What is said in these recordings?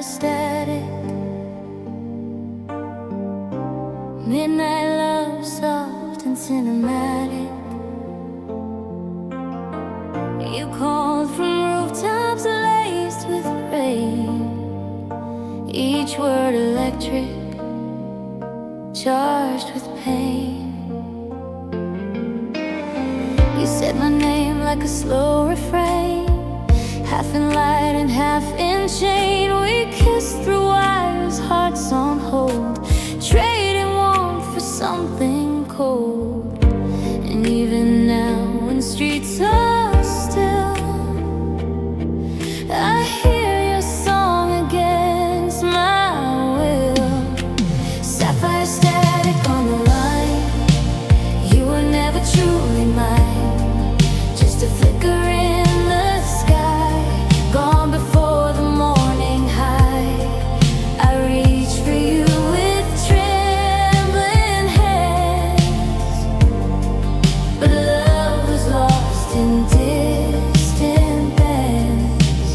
sapphire static, midnight love, soft and cinematic. You called from rooftops laced with rain, each word electric, charged with pain. You said my name like a slow refrain, half in light and half in chain. We kissed through wires, hearts on hold, trading warmth for something cold. And even now when streets are still, I hear your song against my will. Sapphire static on the line, you were never truly mine, just a flicker in the sky, gone before the morning high. I reach for you with trembling hands, but love was lost in distant bands.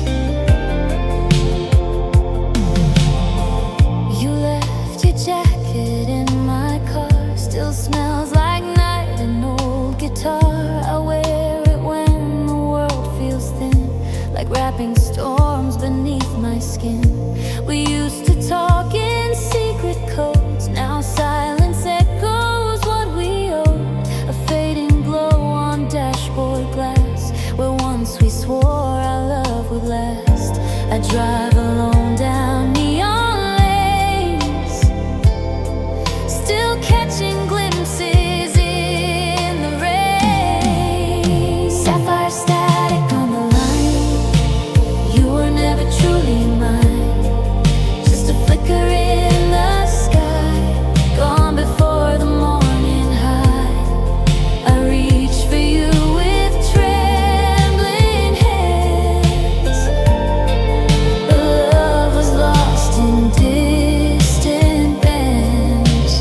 You left your jacket in my car, still smells like night and old guitar. I wear it when the world feels thin, like wrapping storms beneath my skin. We used to talk in secret codes, now silence echoes what we owed. A fading glow on dashboard glass, where once we swore our love would last. I drive alone down neon lanes, still catching glimpses in the rain. Sapphire static on the line, you were never truly mine, just a flicker in the sky, gone before the morning high. I reach for you with trembling hands, but love was lost in distant bands.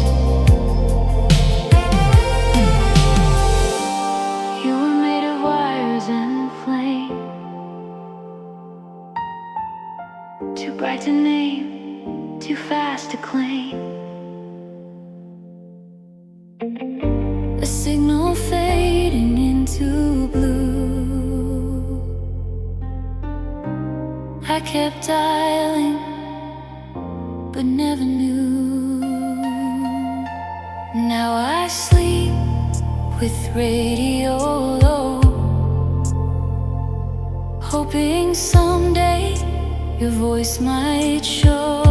You were made of wires and flame, too bright to name, too fast to claim. A signal fading into blue. I kept dialing, but never knew. Now I sleep with radio low, hoping someday your voice might show.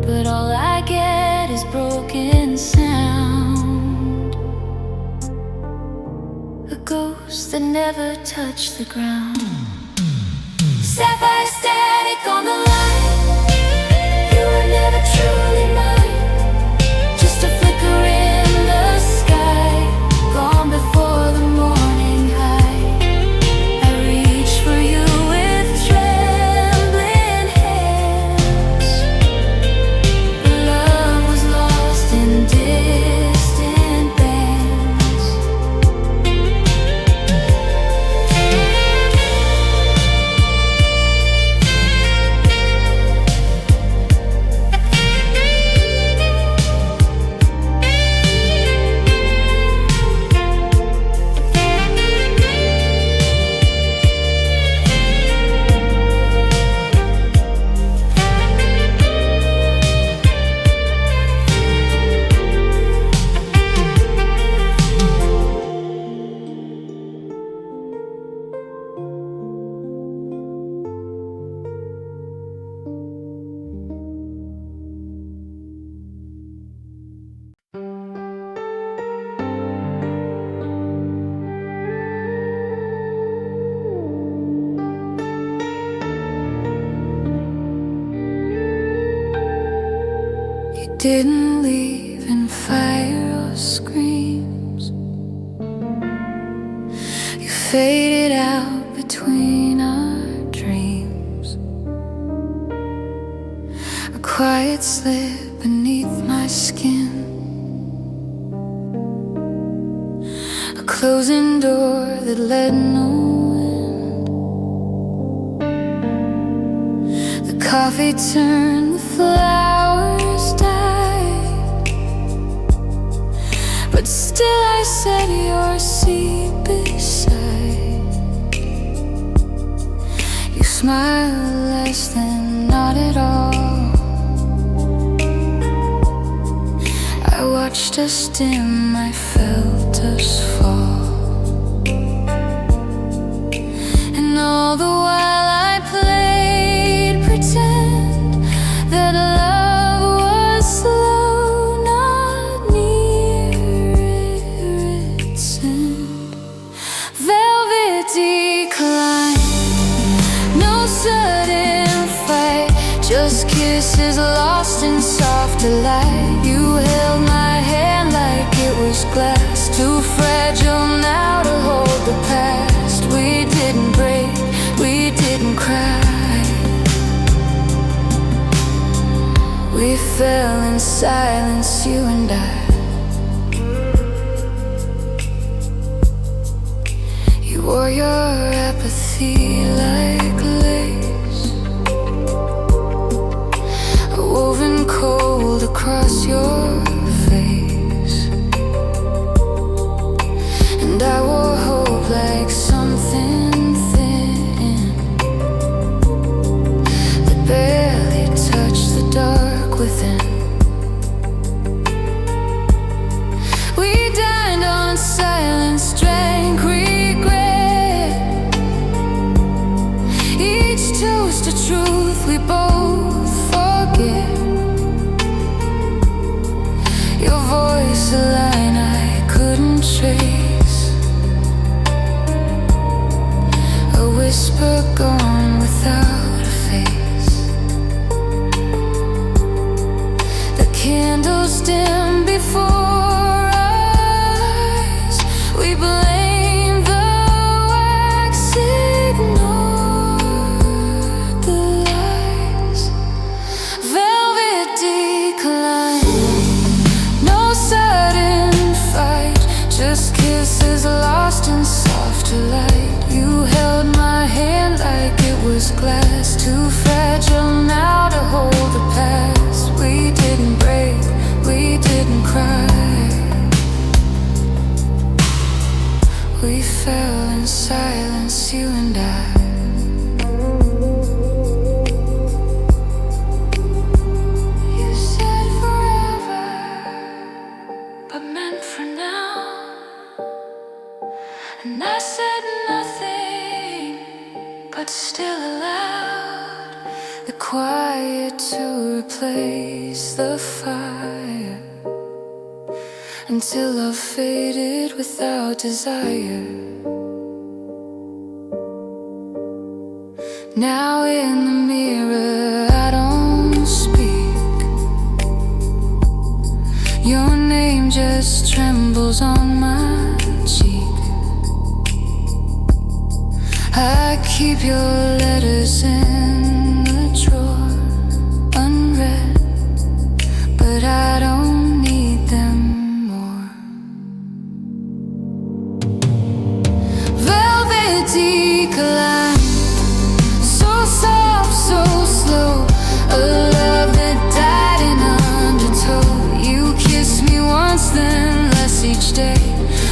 But all I get is broken sound, a ghost that never touched the ground. Sapphire static on the line, you were never truly mine, just a flicker in the sky, gone before the morning high. I reach for you with trembling hands, but love was lost in distant bands. Didn't leave in fire or screams, you faded out between our dreams. A quiet slip beneath my skin, a closing door that let no wind. Coffee turned, the flowers died, but still I said your seat beside. You smiled less than not at all. I watched us dim, I felt us fall. And all the while I played pretend that love was slow, not near its end. Velvet decline, no sudden fight, just kisses lost in soft delight. You held my hand like it was glass, too fragile now to hold the past. We didn't break, we didn't cry. We fell in silence, you and I. You wore your apathy like lace, woven cold across your face. And I wore hope like something thin that barely touched the dark within. We dined on silence, drank regret, each toast a truth we both forget. Your voice a line I couldn't trace, a whisper gone without a face. The candles dim before our eyes, we blamed the wax, ignored the lies. Velvet decline, no sudden fight, just kisses lost in softer light. You held my hand like it was glass, too fragile now to hold the past. We didn't break, we didn't cry. We fell in silence, you and I. You said forever, but meant for now. And I said nothing, but still allowed the quiet to replace the fire, until love faded without desire. Now in the mirror I don't speak, your name just trembles on my cheek. I keep your letters in the drawer, unread, but I don't need them more. Velvet decline, so soft, so slow, a love that died in undertow. You kissed me once, then less each day,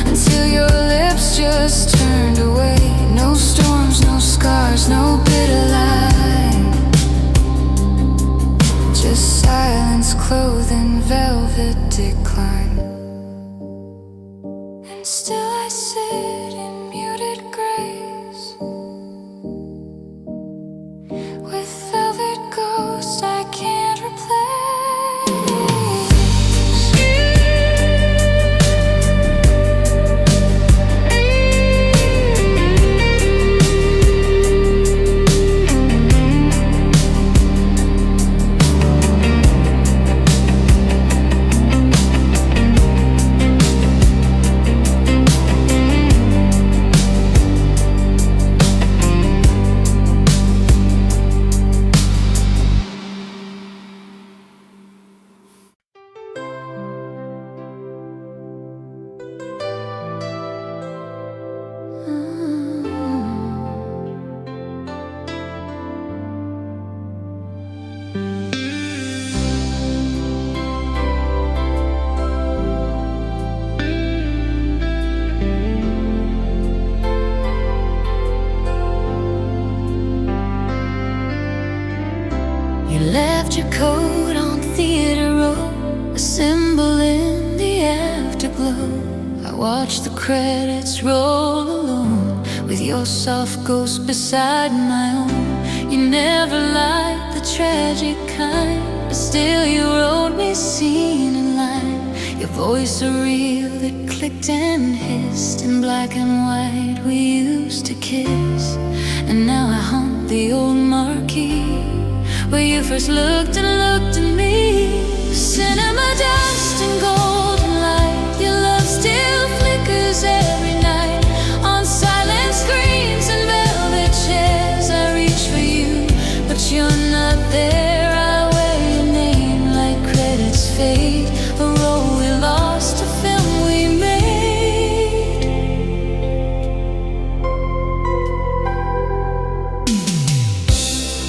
until your lips just turned away. No storms, no scars, no bitter lies. left your coat on Theater Row, a symbol in the afterglow. I watched the credits roll alone, with your soft ghost beside my own. You never liked the tragic kind, but still you wrote me scene in line. Your voice a reel that clicked and hissed. In black and white we used to kiss. And now I haunt the old marquee where you first looked and looked at me. Cinema dust and golden light, your love still flickers every night. On silent screens and velvet chairs I reach for you, but you're not there. I wear your name like credits fade, a role we lost, a film we made.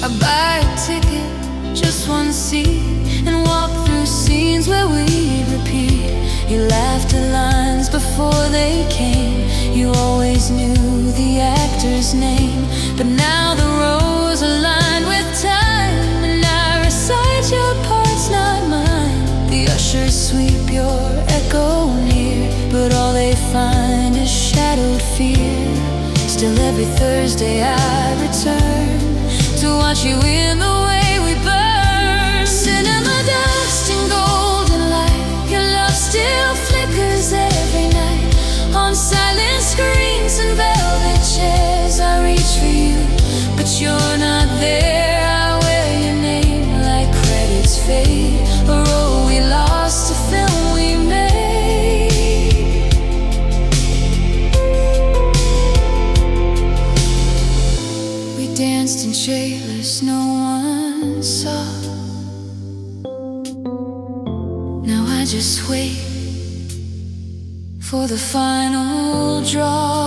I buy a ticket, just one seat, and walk through scenes where we'd repeat. You laughed at lines before they came. You always knew the actor's name, but now the rows are lined with time, and I recite your parts, not mine. The ushers sweep your echo near, but all they find is shadowed fear. Still every Thursday I return to watch you in the way we burn. Cinema dust and golden light, your love still flickers every night. On silent screens and velvet chairs I reach for you, but you're not there. I wear your name like credits fade, a role we lost, a film we made. We danced in shapeless, no one saw. Now I just wait for the final draw.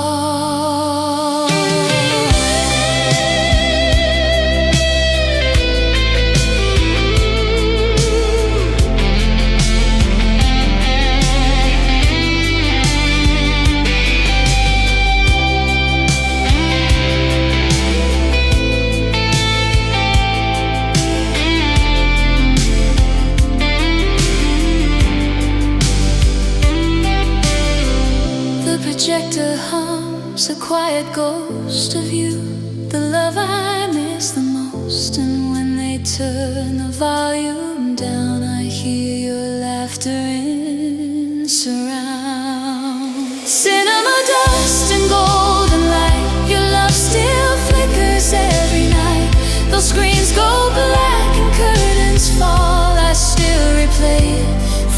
Projector hums a quiet ghost of you, the love I miss the most. And when they turn the volume down, I hear your laughter in surround. Cinema dust and golden light, your love still flickers every night. Those screens go black and curtains fall, I still replay it,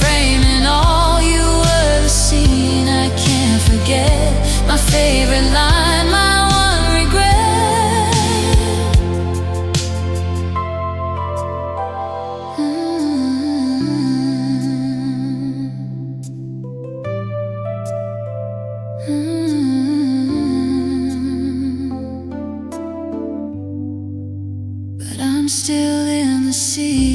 framing all you were seen. I can't forget my favorite line, my one regret. But I'm still in the sea.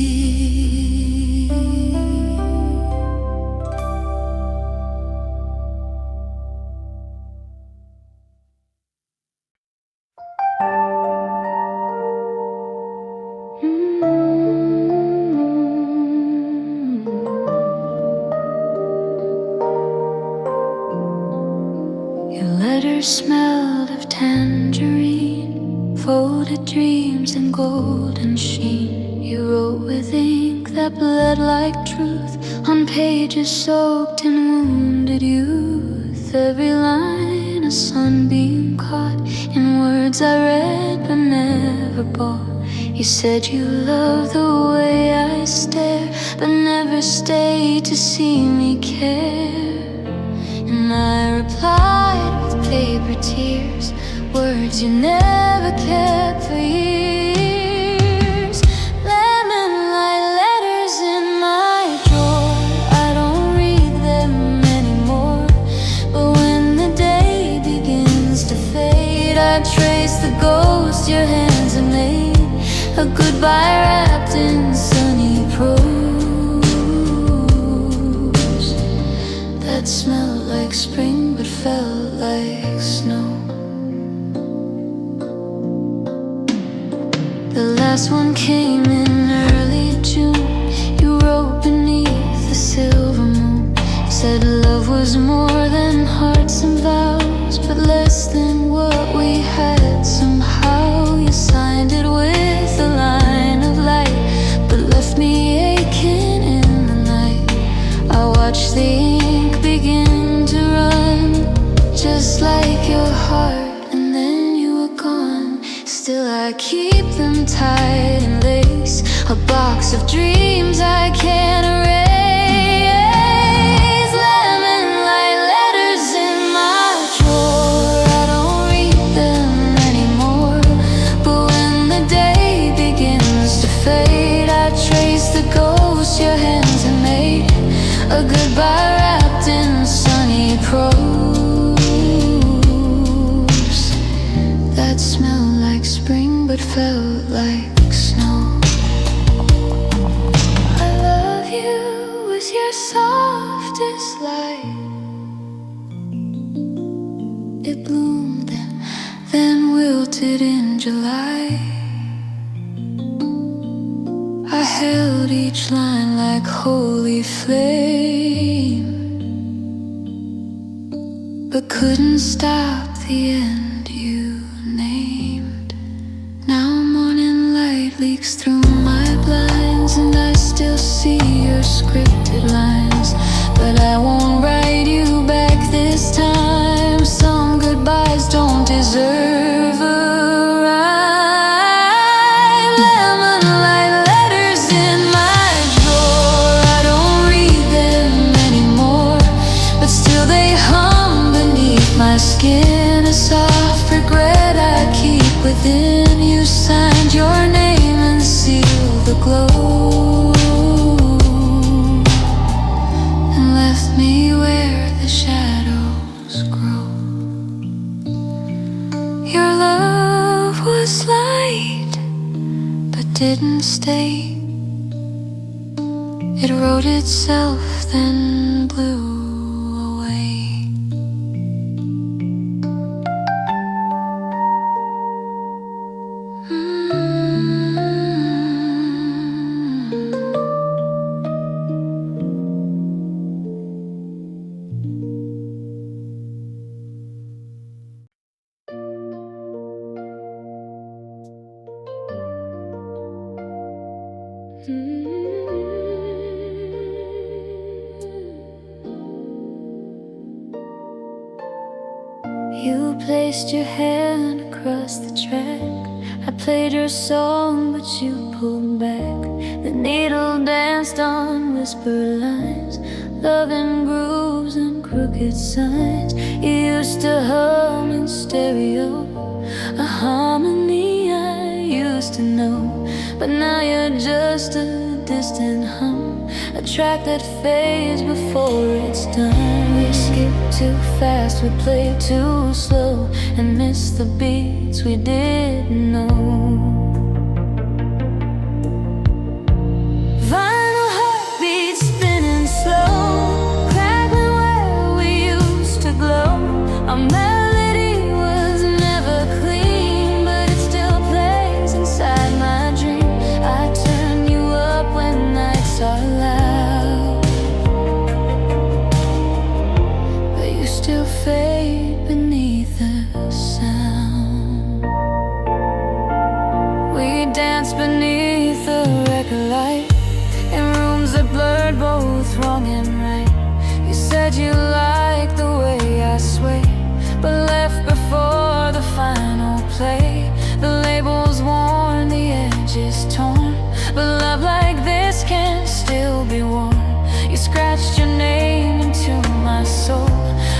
Smelled of tangerine, folded dreams in golden sheen. You wrote with ink that bled like truth on pages soaked in wounded youth. Every line a sunbeam caught in words I read but never bought. You said you loved the way I stare, but never stayed to see me care. And I replied with paper tears, words you never kept for years. Lemonlight letters in my drawer, I don't read them anymore. But when the day begins to fade, I trace the ghost your hands have made, a goodbye wrapped in sunny prose that smelled like spring but felt like snow. The last one came in early June. You wrote beneath the silver moon, said love was more than hearts and vows, but less than what we had. Somehow you signed it with a line of light, but left me aching in the night. I watched the ink begin to run, just like your heart, and then you were gone. Still I keep them tied in lace, a box of dreams I can't erase. Lemonlight letters in my drawer, I don't read them anymore. But when the day begins to fade, I trace the ghosts your hands have made, a goodbye wrapped in sunny prose that smelled like spring but felt like snow. I love you with your softest light. It bloomed and then wilted in July. I held each line like holy flame, but couldn't stop the end you named. Now morning light leaks through my blinds, and I still see your scripted lines, but I won't write you back this time. Some goodbyes don't deserve a rhyme. Lemonlight letters in my drawer, I don't read them anymore, but still they hum beneath my skin, a soft regret I keep within. You signed your name and sealed the glow, and left me where the shadows grow. Your love was light, but didn't stay. It wrote itself, then blew away. You placed your hand across the track. I played your song, but you pulled back. The needle danced on whisper lines, love in grooves and crooked signs. You used to hum in stereo, a harmony I used to know, but now you're just a distant hum, a track that fades before it's done. We skip too fast, we play too slow, and miss the beats we didn't know. Vinyl heartbeats spinning slow, crackling where we used to glow. Our melody was never clean, but it still plays inside my dream. I turn you up when nights are loud, but you still fade beneath the sound. We dance beneath the record light, in rooms that blurred both wrong and right. You said you liked the way I sway, but left before the final play. The label's worn, the edges torn, but love like this can still be worn. You scratched your name into my soul,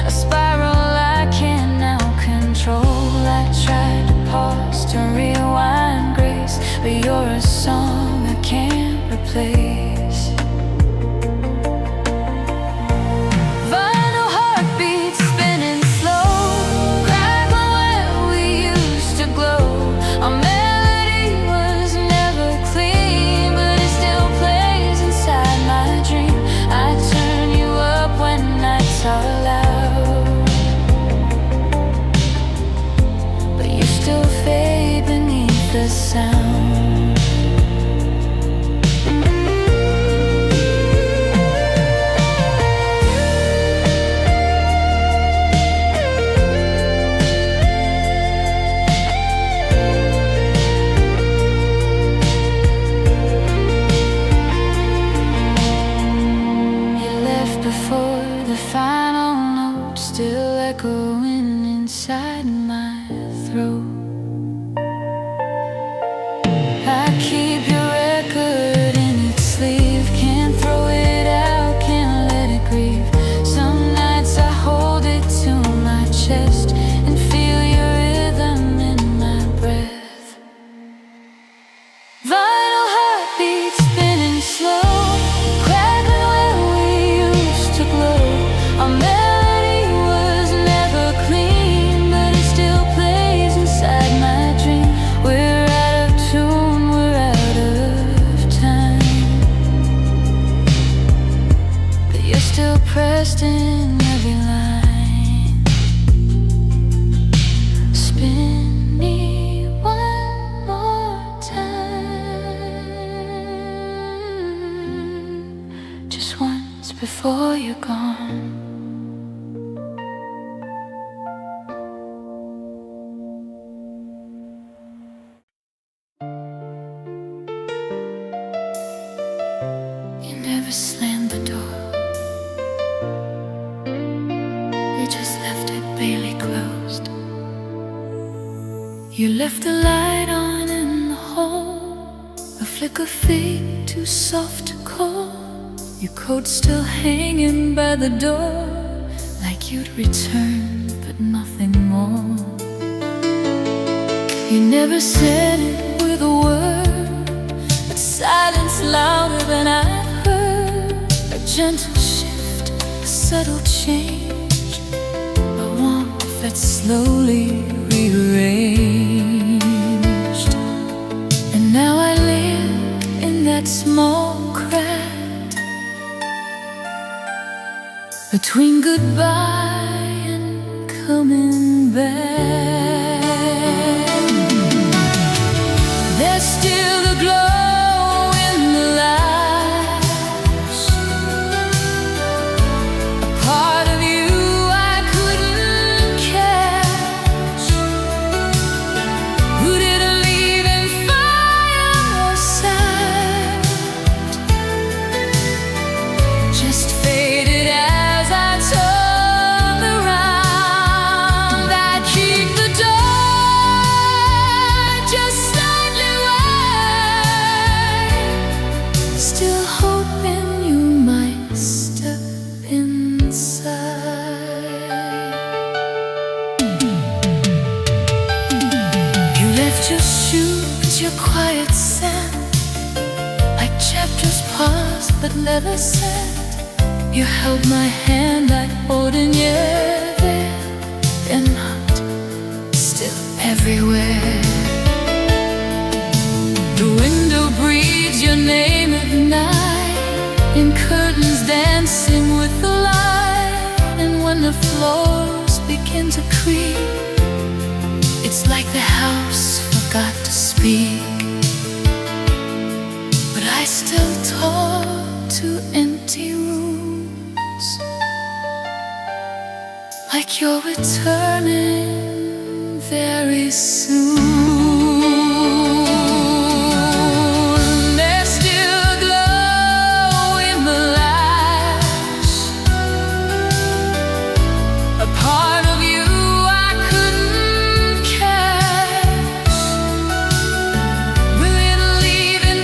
a spiral I can now control. I tried to pause, to rewind grace, but you're a song I can't replace. Vinyl heartbeats spinning slow, crackling where we used to glow. Our melody was never clean, but it still plays inside my dream. I turn you up when nights are loud, but you still fade beneath the sound. before you're gone. You never slammed the door, you just left it barely closed. You left the light on in the hall, a flicker fade too soft to call. Your coat still hanging by the door, like you'd return, but nothing more. You never said it with a word, but silence louder than I've heard. A gentle shift, a subtle change, a warmth that slowly rearranged. And now I live in that small crack between goodbye and coming back. There's still the glow in the latch, a part of you I couldn't catch. Who didn't leave in fire or sand, just faded out. Quiet sand, like chapters paused but never said. You held my hand, I hold in your there. You're not still everywhere. The window breathes your name at night, in curtains dancing with the light. And when the floors begin to creak, it's like the house forgot to speak. I still talk to empty rooms, like you're returning very soon. There's still a glow in the latch, a part of you I couldn't catch. Will it leave in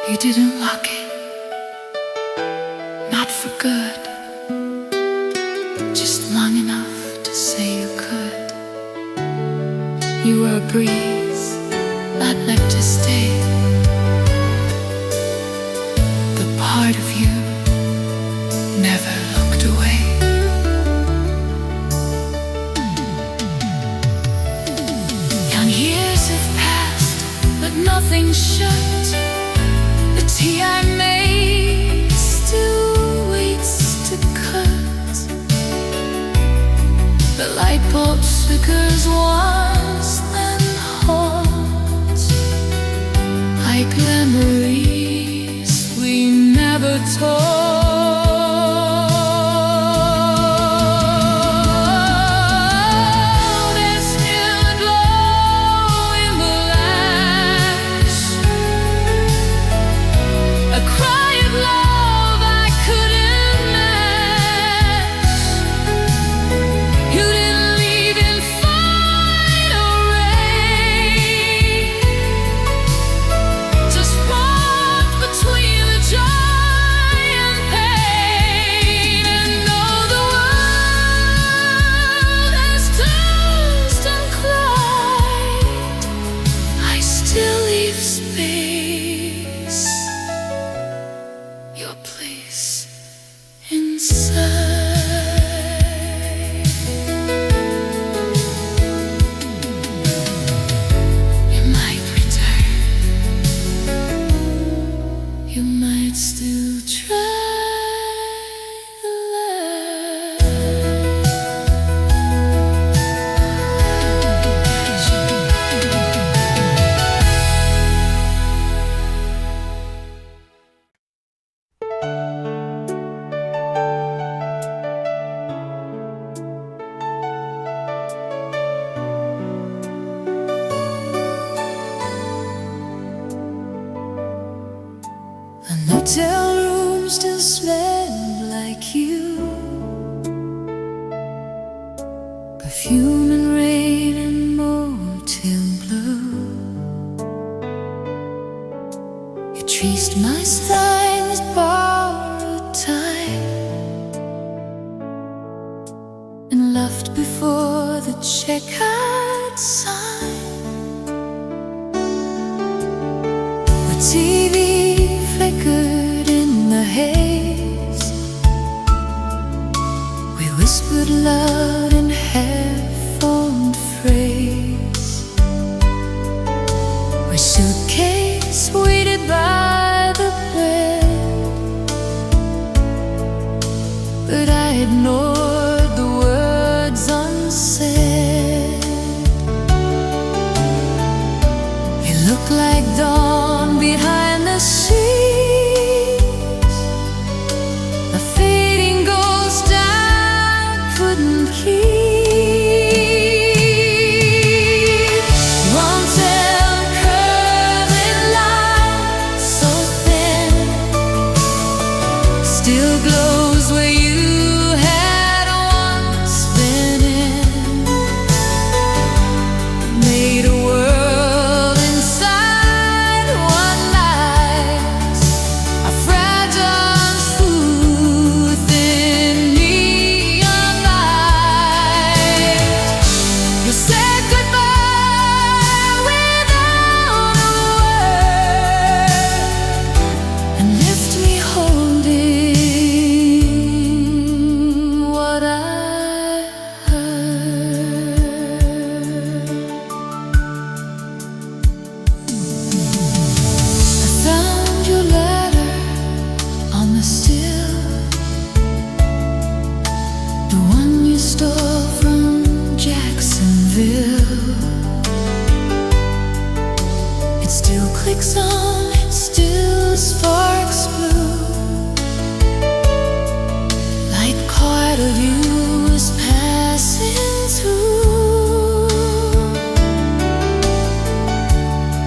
You didn't lock it, not for good, just long enough to say you could. You were a breeze, not meant to stay, but part of you never looked away. Young years have passed, but nothing shut. The tea I made still waits to cut. The light bulb flickers once, then haunts, like memories we never told. Between the joy and might still try the latch. The motel room still smelled like you, perfume and rain and motel blue. You traced my stein with borrowed time and left before the check I'd signed. The TV flickered in the haze. We whispered loud in half-formed phrase. My suitcase waited by the bed, but I ignored the words unsaid. You look like dawn behind the scenes, a fading ghost I couldn't keep. Motel curving line, so thin, still glows where you had once been in. Made a world inside one night, a fragile truth in neon light. You said goodbye without a word and left me holding what I heard. I found your letter on the sill, the one you stole from Jacksonville. It still clicks on, it still sparks blue. Light card of you is passing through.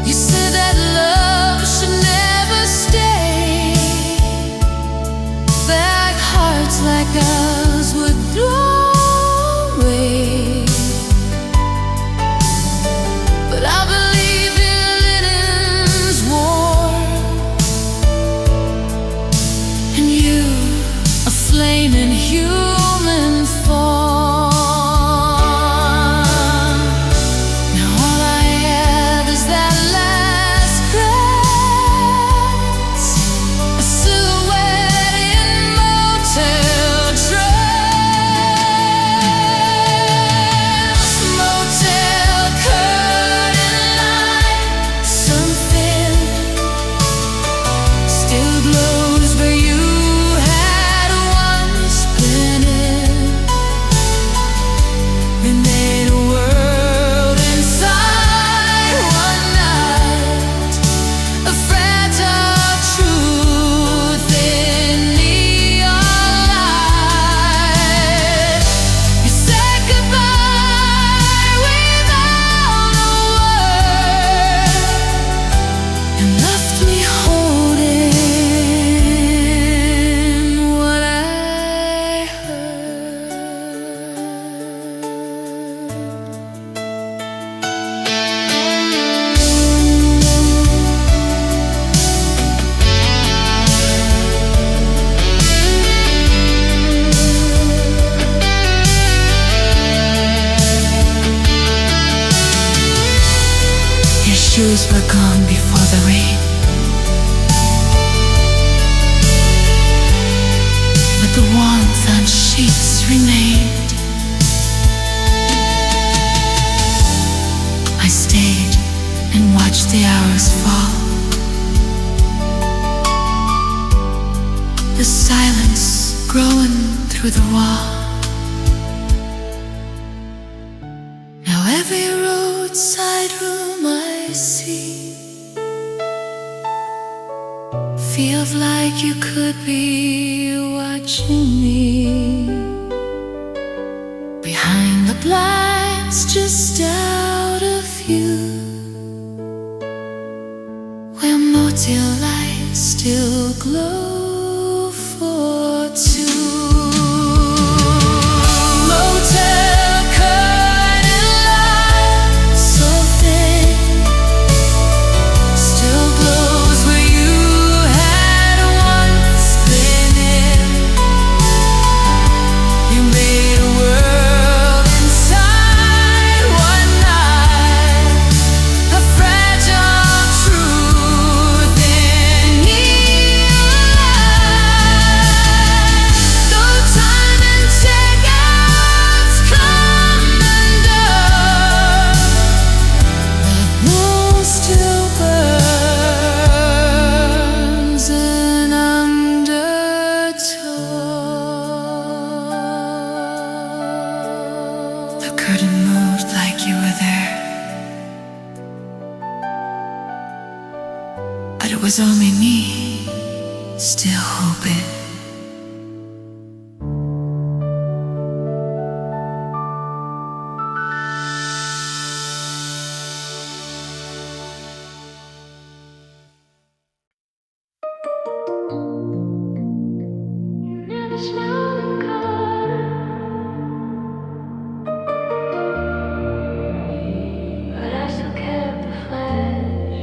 You said that love should never stay, back hearts like ours would blow away. But I believe in linens warm, and you, a flame in human form. Now all I have is that last glance, a silhouette in motel trance. Motel curtain line, something still glows where you had once been. the silence growing through the wall. Now every roadside room I see feels like you could be watching me behind the blinds, just out of view, where motel lights still glow for two. Motel curtain light so thin still glows where you had once been in. You made a world inside one night, a fragile truth in neon light. Though time and checkouts come undone, that moon still burns an undertow. The curtain moved like you were there, but it was only me, still hoping. Never smelled the car, but I still kept the flash.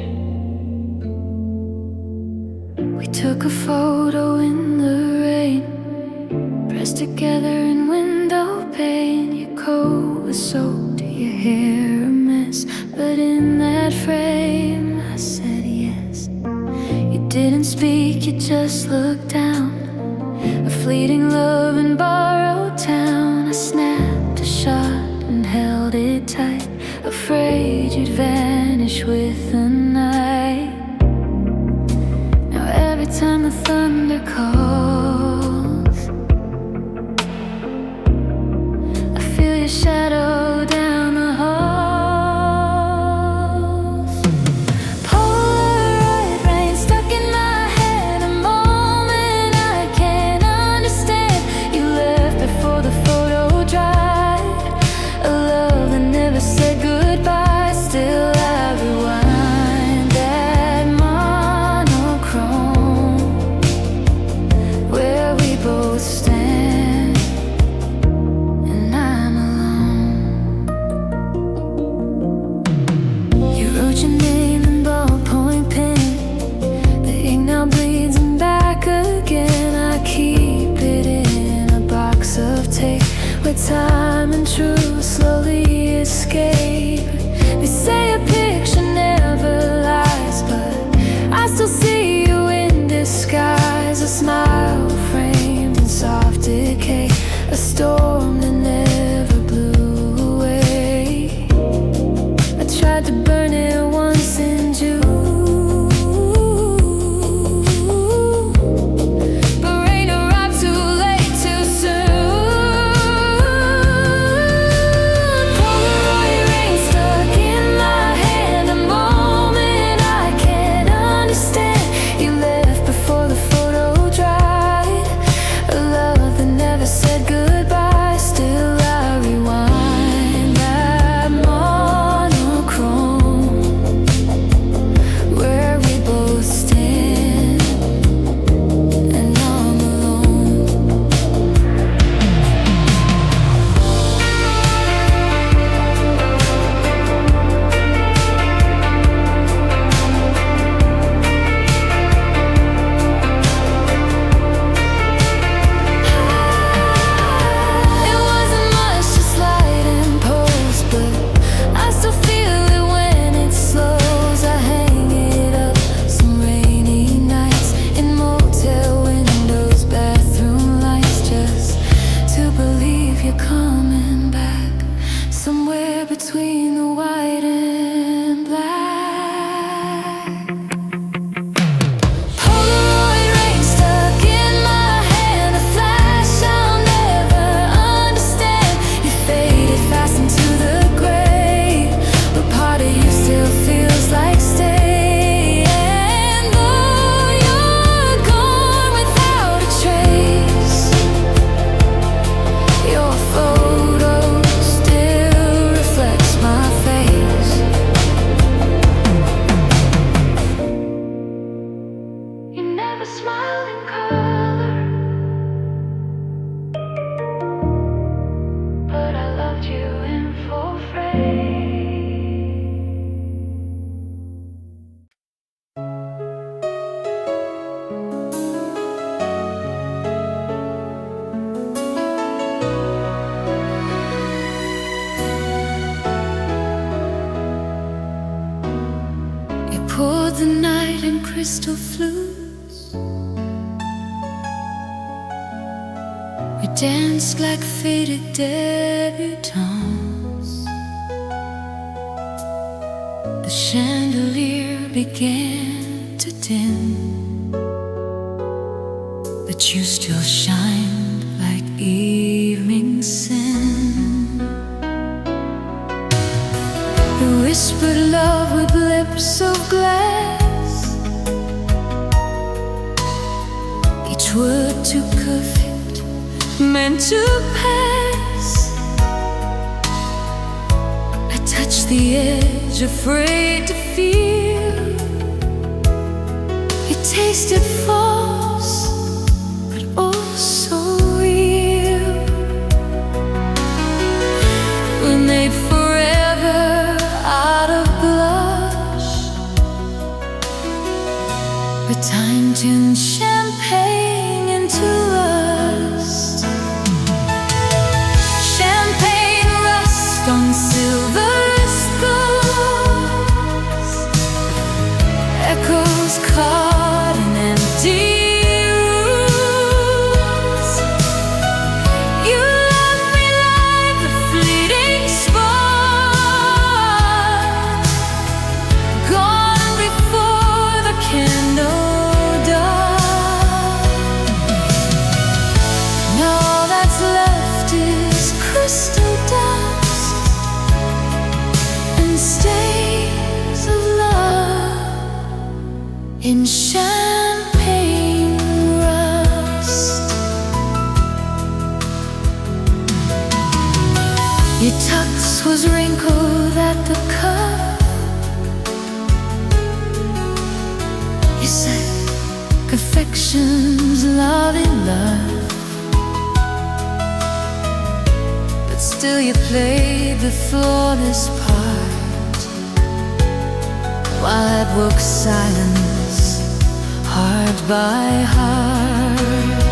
We took a photo in the rain, pressed together in window pane. Your coat was soaked, your hair a mess, but in that frame I said yes. You didn't speak, you just looked down. A fleeting love in borrowed town. I snapped a shot and held it tight, afraid you'd vanish with the night. Now every time the thunder calls, I feel your shadow down the halls. Polaroid rain stuck in my head, a moment I can't understand. You left before the photo dried, a love that never said goodbye. Still I rewind that monochrome. a smile in color, but I loved you in full frame. You poured the night in crystal flutes. We danced like faded debutantes. The chandelier began to dim, but you still shined like evening sin. You whispered love with lips of glass. Each word took a fate meant to pass. I touched the edge, afraid to feel. It tasted false, but oh so real. We made forever out of blush. We time tuned champagne into lust. Champagne rust on silver skulls. Echoes caught in empty rooms. You left me like a fleeting spark, gone before the candle died. And all that's left is crystal dust and stains of love in champagne rust. Your tux was wrinkled at the cuff. You said confections, love in love, but still you played the flawless part, while I'd woke silence heart by heart.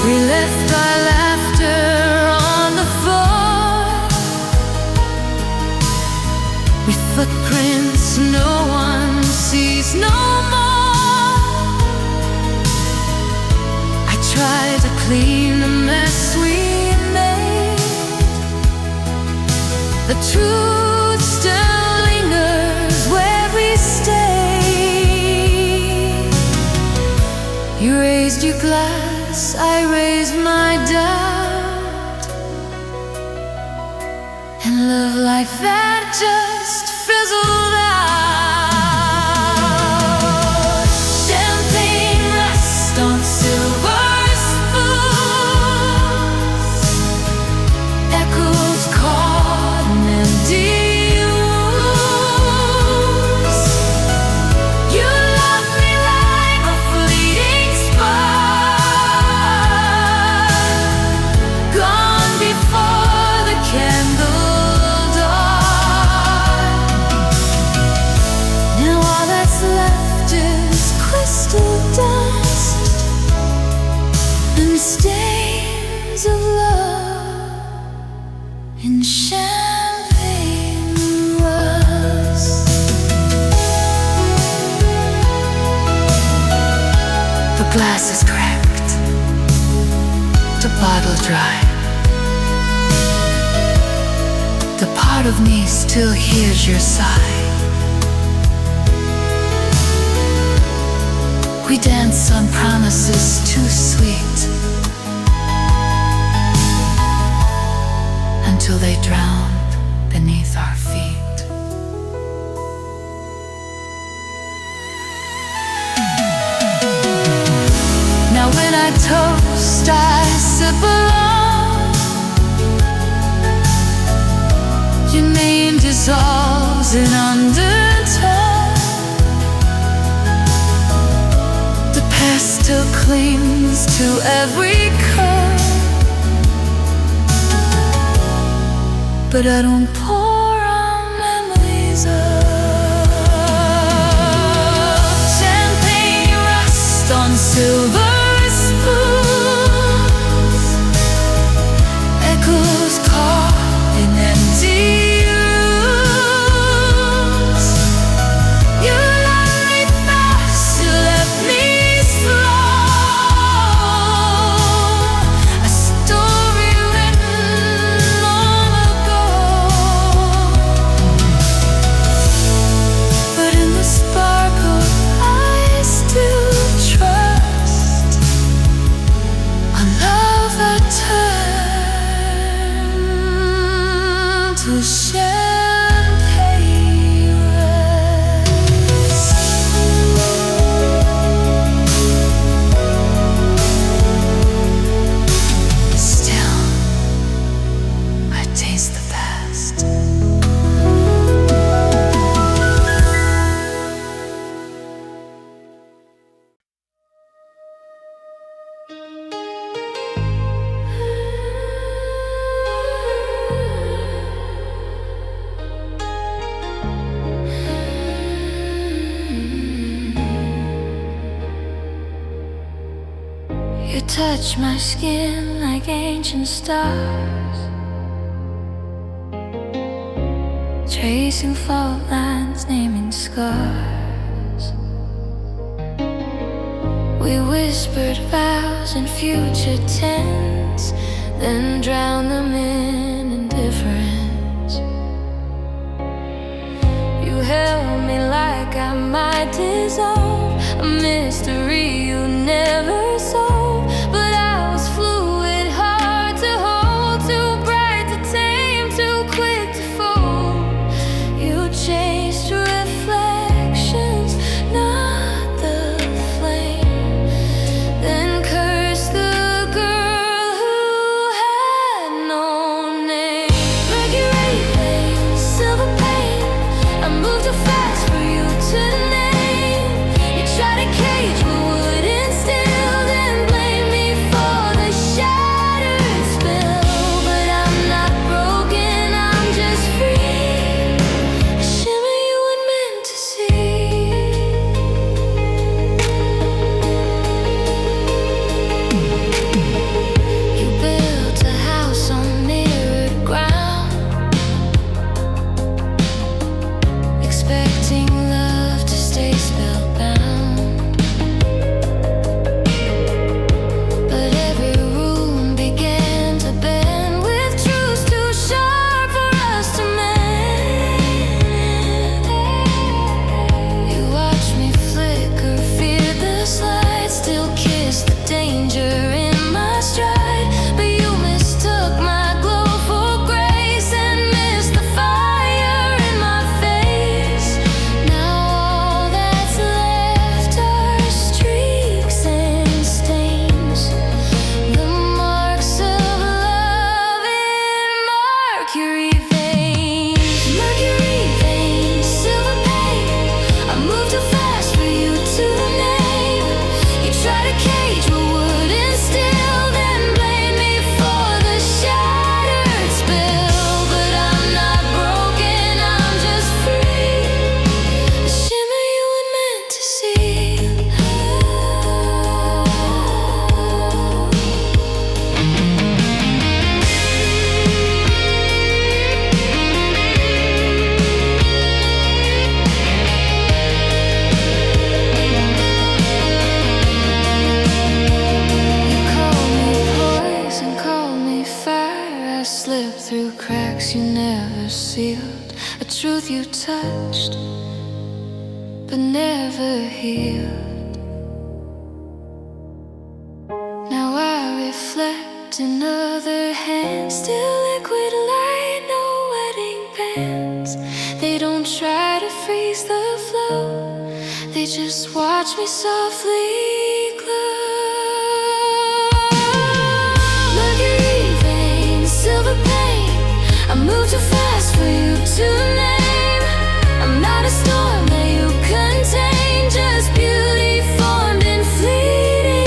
We left our laughter on the floor, with footprints no one sees no more. I tried to clean the mess we made. The truth still lingers where we stayed. You raised your glass, I raised my doubt, and love like that just fizzled out. Champagne rust on silver spoons. Echoes caught in empty rooms. You love me like a fleeting spark, gone before the candle died. Now all that's left is crystal dust and stains of love in champagne rust. The glass is cracked, the bottle dry. The part of me still hears your sigh. We dance on promises too sweet, until they drowned beneath our feet. Now when I toast, I sip along. Your name dissolves in undertone. still clings to every curve, but I don't pour our memories of champagne rust on silver spoons, echoes caught in empty rooms. You left me fast, you left me slow, a story written long ago. But in the sparkle I still trust a love that turned to champagne rust. Still, I taste the past. You touch my skin like ancient stars, tracing fault lines, naming scars. We whispered vows in future tense, then drowned them in indifference. You held me like I might dissolve, a mystery you never solved. But I was fluid, hard to hold, too bright to tame, too quick to fold. You chased reflections, not the flame, then cursed the girl who had no name. Mercury Veins, silver pain, I moved too fast for you to name. You tried to cage my wood and steel, then blame me for the shattered spill. But I'm not broken, I'm just free, a shimmer you weren't meant to see. You built a house on mirrored ground, expecting love to stay spellbound. But every room began to bend, with truths too sharp for us to mend. You watched me flicker, feared the slide, still kissed the danger in my stride. But you mistook my glow for grace and missed the fire in my face. Now all that's left are streaks and stains, the marks of love in Mercury Veins. Mercury Veins, silver pain, I moved too fast for you to name. You tried to cage my wood and steel, then blame me for the shattered spill. But I'm not broken, I'm just free, a shimmer you weren't meant to see. You called me poison, called me fire. I slipped through cracks you never sealed, a truth you touched but never healed. Now I reflect in other hands, still liquid light, no wedding bands. They don't try to freeze the flow, they just watch me softly glow. Mercury Veins, silver pain, I moved too fast for you to name. I'm not a storm that you contain, just beauty formed in fleeting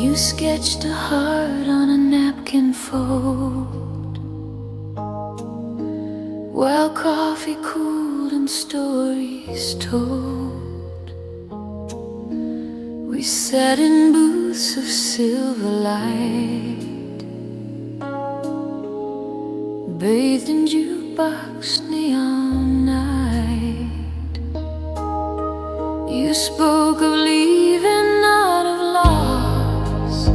You sketched a heart on a napkin fold, while coffee cooled and stories told. We sat in booths of silver light, bathed in jukebox neon night. You spoke of leaving, not of loss,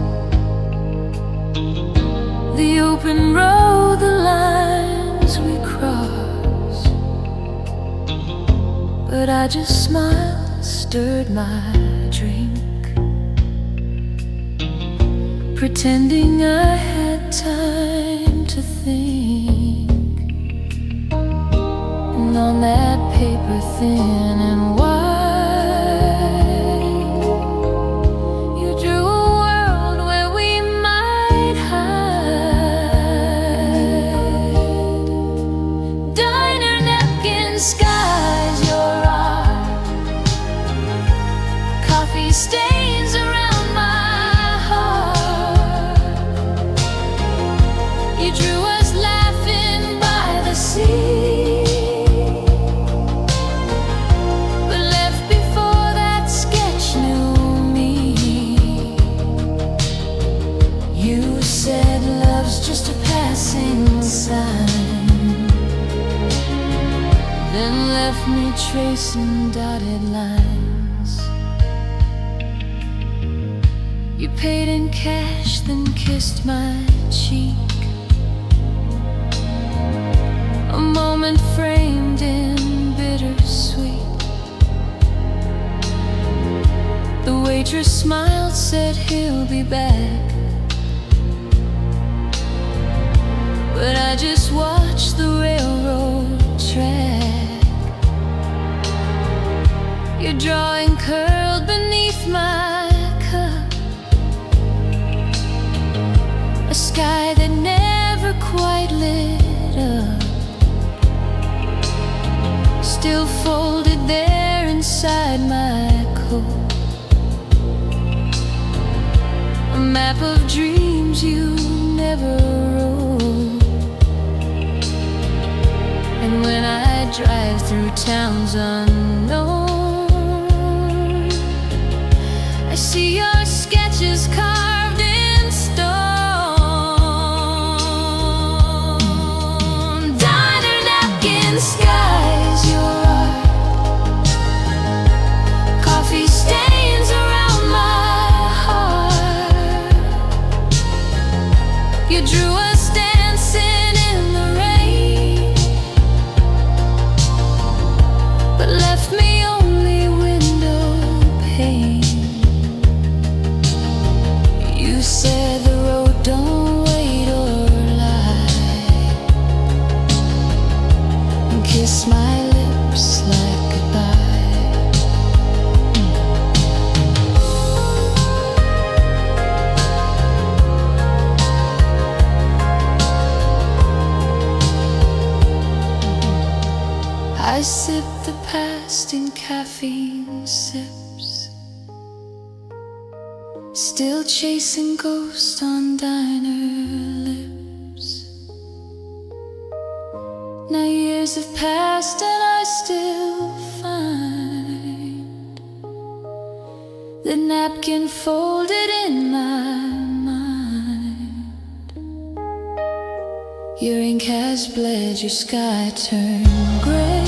the open road, the lines we cross. But I just smiled, stirred my drink, pretending I had time to think. And on that paper thin and white, you drew a world where we might hide. Diner napkin skies, your art, coffee stains around my heart. You drew us laughing by the sea, just a passing sign, then left me tracing dotted lines. You paid in cash, then kissed my cheek, a moment framed in bittersweet. The waitress smiled, said he'll be back, but I just watched the railroad track. Your drawing curled beneath my cup, a sky that never quite lit up, still folded there inside my coat. A map of dreams you never wrote. And when I drive through towns unknown, I see your sketches carved in stone. Diner napkin skies, your art, coffee stains around my heart. You drew us dancing in the rain, but left me only window pane. You said the road don't wait or lie, and kissed my lips like goodbye. I sipped the past in caffeine sips, still chasing ghosts on diner lips. Now years have passed and I still find the napkin folded in my mind. Your ink has bled, your sky turned gray,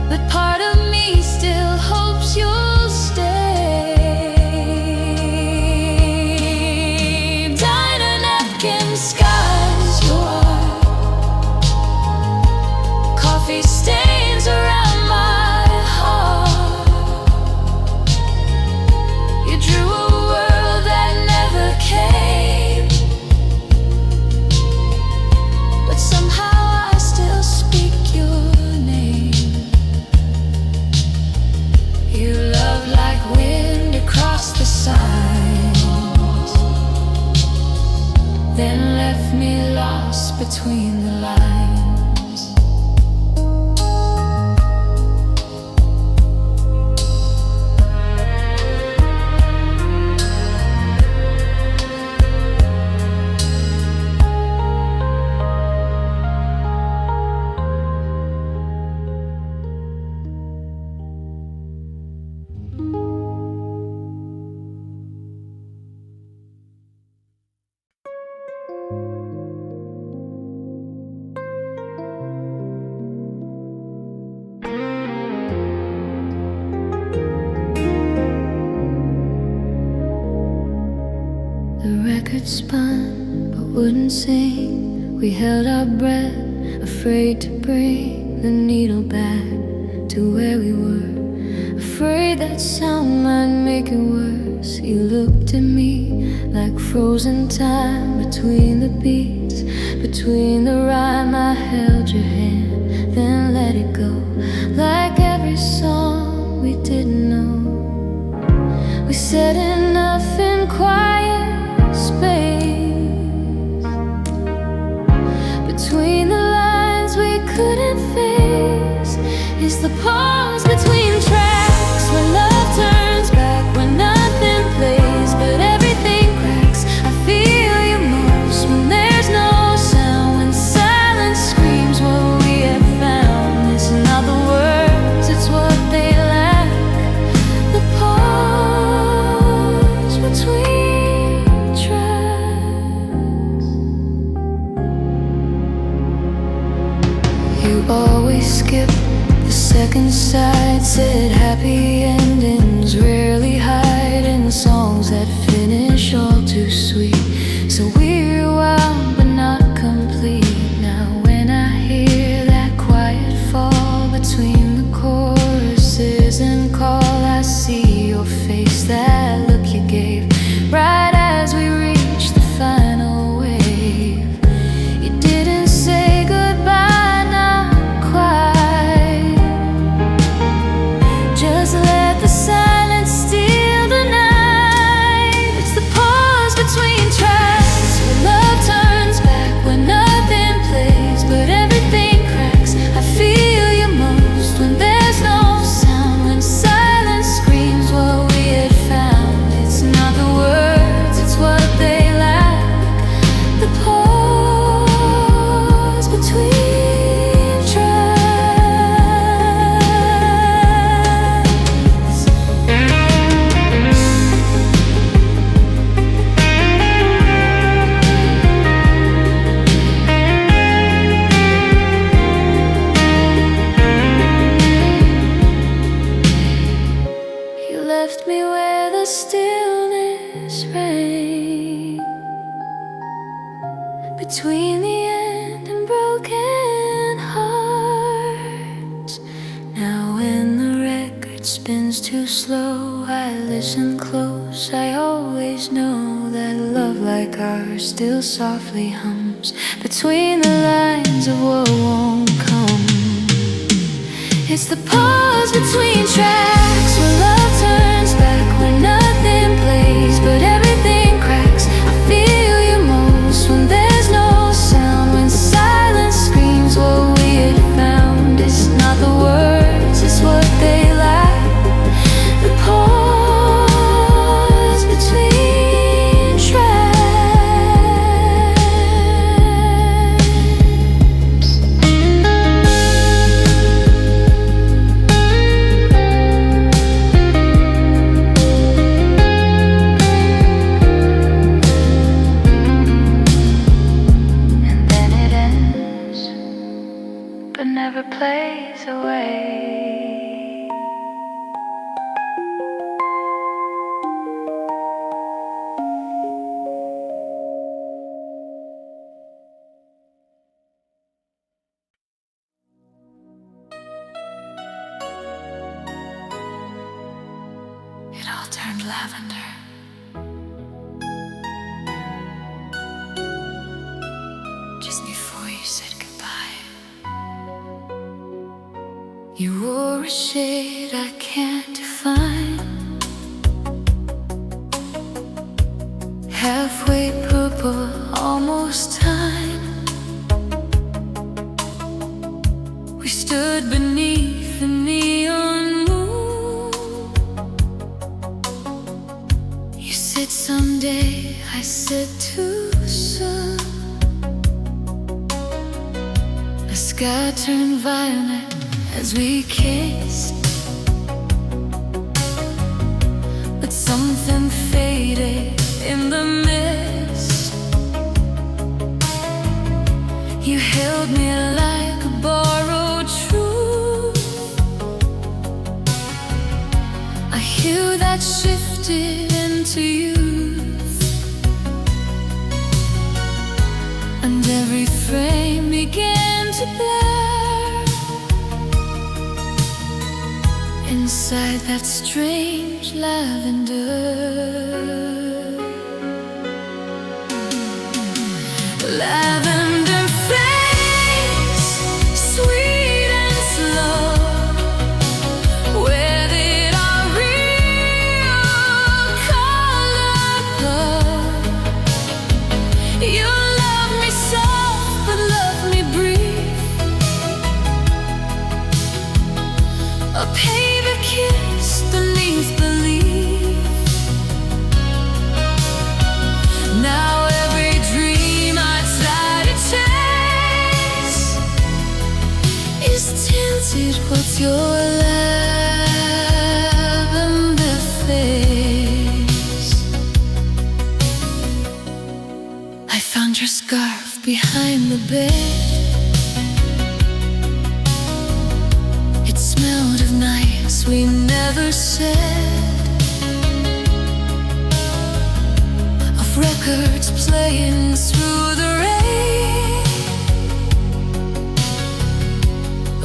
but part of me still hopes you'll stay. Diner napkin skies, your art, coffee stains around my heart. You drew a world that never came, but somehow I still speak your name. You love like wind across the signs, then left me lost between the lines. record spun but wouldn't sing. We held our breath, afraid to bring the needle back to where we were, afraid that sound might make it worse. You looked at me like frozen time between the beats, between the rhyme. I held your hand, then let it go, like every song we didn't know. We said enough in quiet space, between the lines we couldn't face. It's the pause between tracks, when love turns back, when nothing plays but everything cracks. I feel you most when there's no sound, when silence screams what we have found. It's not the words, it's what they lack, the pause between tracks. You always skip the second side, said happy endings rarely hide in songs that finish all too sweet. So we rewound but not complete. Now when I hear that quiet fall between the choruses and call, I see your face, that look you gave right as we reached the final wave. You didn't say goodbye, not quite. Just let the silence steal the night. It's the pause between tracks, when love turns back, when nothing plays but everything cracks. I feel you most when there's no sound, when silence screams what we had found. It's not the words, it's what they lack, the pause between tracks. You left me where the stillness rang, between the end and broken hearts. Now when the record spins too slow, I listen close. I always know that love like ours still softly hums between the lines of what won't come. It's the pause between tracks, where love turns back, when nothing plays but everything cracks. I feel you most when there's no sound, when silence screams what we had found. It's not the words, it's what they lack, the pause between tracks. And then it ends, but never plays away. It all turned lavender. Just before you said goodbye, you wore a shade I can't define, halfway purple, almost time. We stood beneath the neon moon. You said someday, I said too soon. The sky turned violet as we kissed, but something faded in the mist. You held me like a borrowed truth, a hue that shifted into youth. and every frame began to blur. Inside that strange lavender. Lavender Phase, sweet and slow. Where did our real color go? You love me soft, but love me brief. A paper kiss beneath the leaf. Now every dream I try to chase is tinted with your lavender face. I found your scarf behind the bed. It smelled of nights we never said, of records playing through the rain,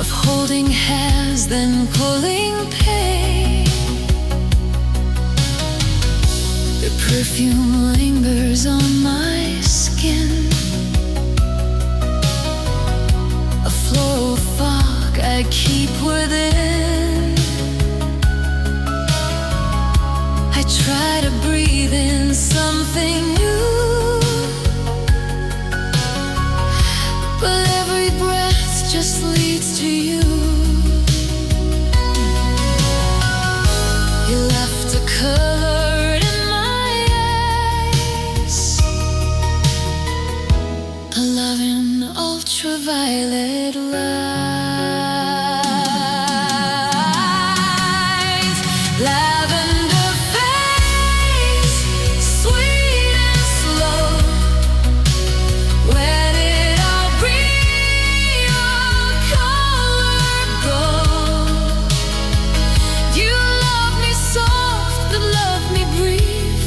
of holding hands then pulling pain. The perfume lingers on my skin, a floral fog I keep within. I try to breathe in something new, but every breath just leads to you. You left a color in my eyes, a loving ultraviolet light. Lavender Phase, sweet and slow. Where did our real color go? You love me soft, but love me brief.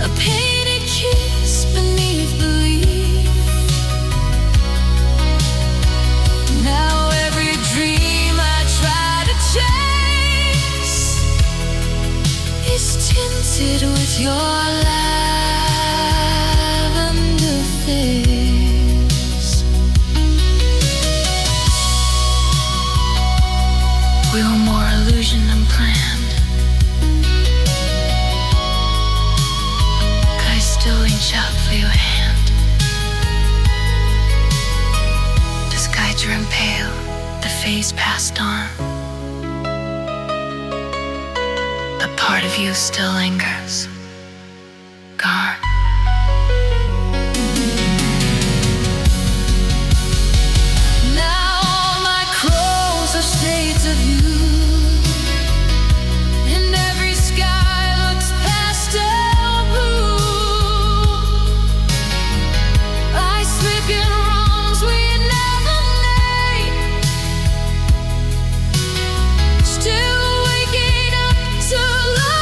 A painted kiss beneath the leaf. Now every dream I try to chase is tinted with your lavender face. We were more illusion than planned. Could I still reach out for your hand? Disguise your impale, the phase passed on. A part of you still lingers, gone. Now all my clothes are shades of you, and every sky looks pastel blue. I slip in wrongs we never made, still waking up to love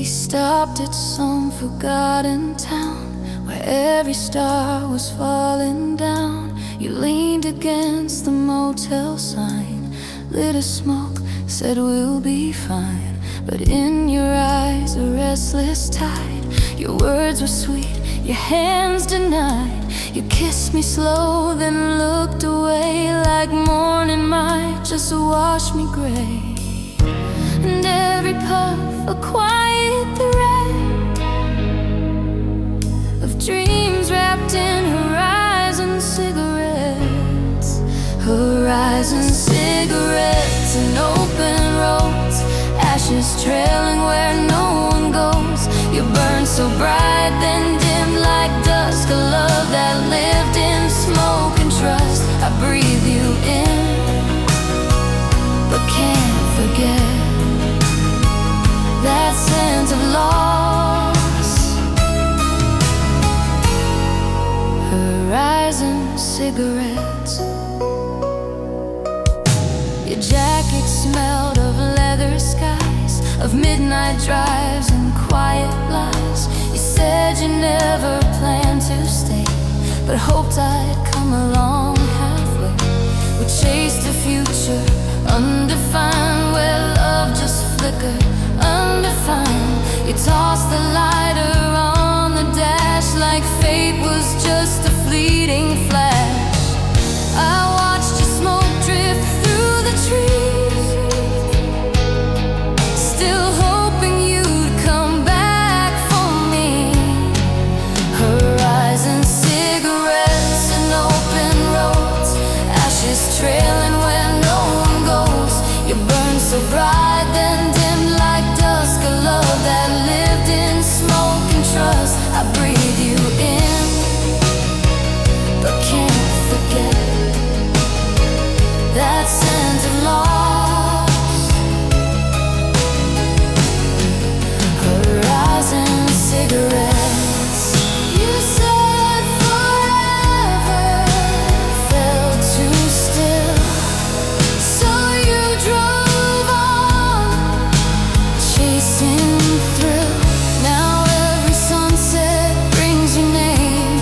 stopped at some forgotten town where every star was falling down. You leaned against the motel sign, lit a smoke, said we'll be fine. But in your eyes a restless tide. Your words were sweet, your hands denied. You kissed me slow, then looked away, like morning might just wash me gray. And every puff a quiet thread of dreams wrapped in horizon cigarettes. Horizon cigarettes and open roads, ashes trailing where no one goes. You burned so bright, then dimmed like dusk. A love that lived in smoke and trust. I breathe you in, but can't forget that sense of loss. Horizon cigarettes. Your jacket smelled of leather skies, of midnight drives and quiet lies. You said you never planned to stay, but hoped I'd come along halfway. We chased a future undefined, where love just flickered undefined. You tossed the lighter on the dash, like fate was just a fleeting flash. I watched your smoke drift through the trees, still hoping you'd come back for me. Horizon cigarettes and open roads, ashes trailing where no one goes. You burned so bright, then dimmed like dusk. A love that lived in smoke and trust. I breathe you in, but can't forget that sense of loss. Horizon cigarettes. You said forever felt too still, so you drove on, chasing thrill. Now every sunset brings your name,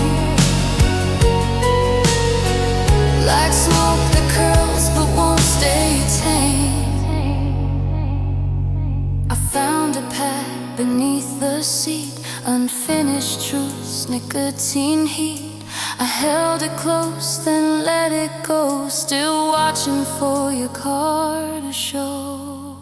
like smoke that curls but won't stay tame. I found a pad beneath the seat, unfinished truths, nicotine heat. I held it close, then let it go, still watching for your car to show.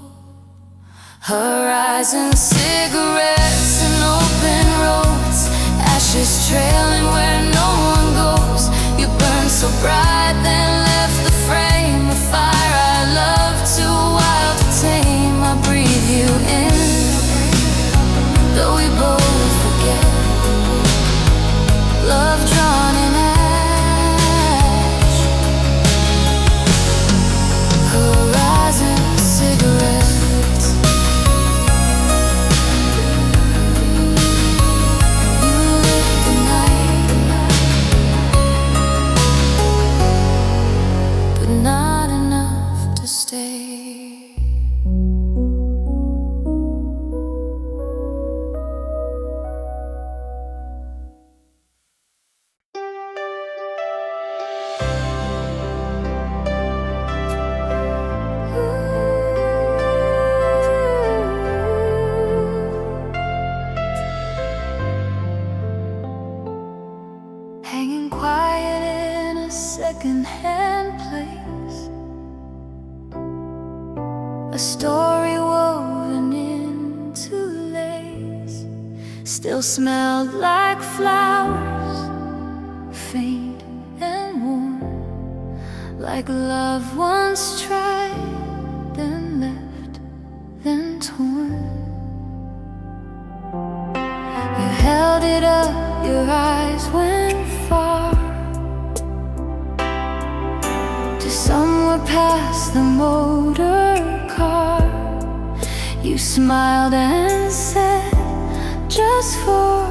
Horizon cigarettes and open roads, ashes trailing where no one goes. You burned so bright, then left the frame. A fire I love, too wild to tame. I breathe you in, though we both forget. Love drawn in ash. Horizon cigarettes. You lit the night, but not enough to stay. Hanging quiet in a second-hand place, a story woven into lace, still smelled like flowers, faint and warm, like love once tried, then left, then torn. You held it up, your eyes went far, to somewhere past the motor car. You smiled and said, just for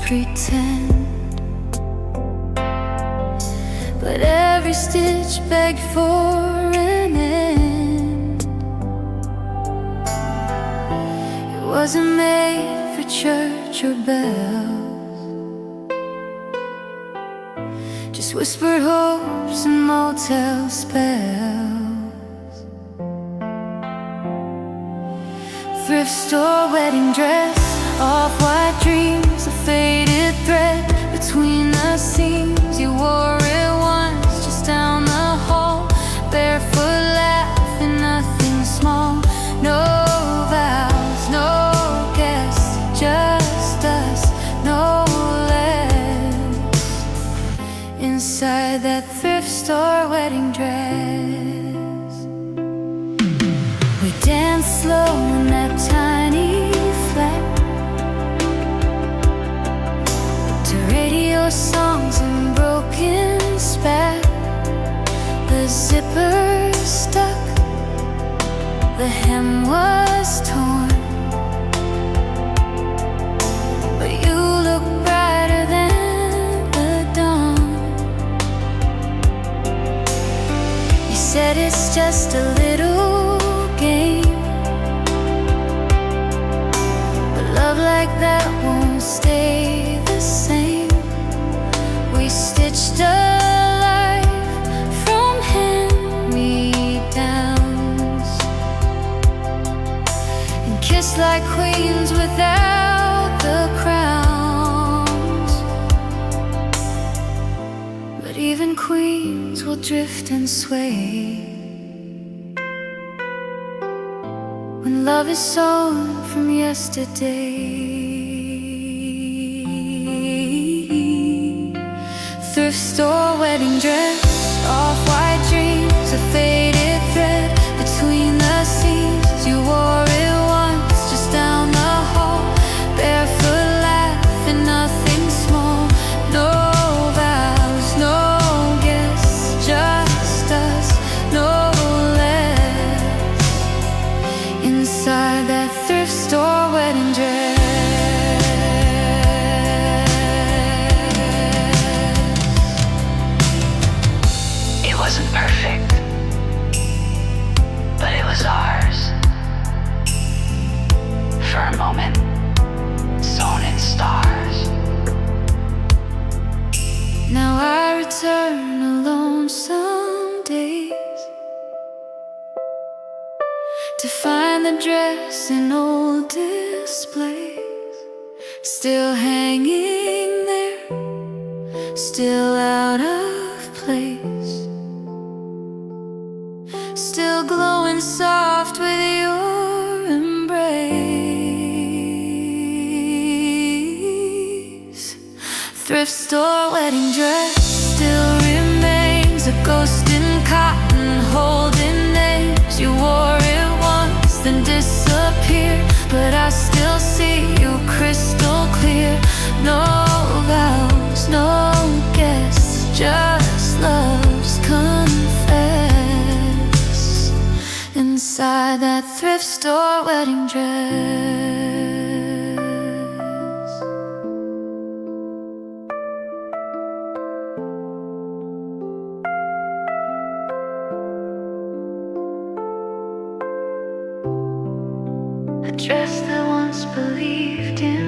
pretend. But every stitch begged for an end. It was wasn't made for church or bells, just whispered hopes and motel spells. Thrift store wedding dress, off-white dreams, a faded thread between the seams. You wore it once just down the hall, barefoot laughing, nothing small. No vows, no guests, just us, no less. Inside that thrift store wedding dress, we danced slow in that tiny flat to radio songs and broken spat. The zipper stuck, the hem was torn, but you look brighter than the dawn. You said it's just a little game, but love like that won't stay the same. We stitched a life from hand-me-downs and kissed like queens without the crowns. But even queens will drift and sway when love is sown from yesterday. Thrift store wedding dress, off-white dreams, a faded thread between the seams. You wore it once just down the hall, barefoot laughing, nothing small. No vows, no guests, just us, no less. Inside that thrift store wedding dress. It wasn't perfect, but it was ours. For a moment, sewn in stars. Now I return alone some days to find the dress in old displays, still hanging there, still out of place, still glowing soft with your embrace. Thrift store wedding dress still remains a ghost in cotton holding names. You wore it once, then disappeared, but I still see you crystal clear. No vows, no guests, just love's confess. Inside that thrift store wedding dress. A dress that once believed in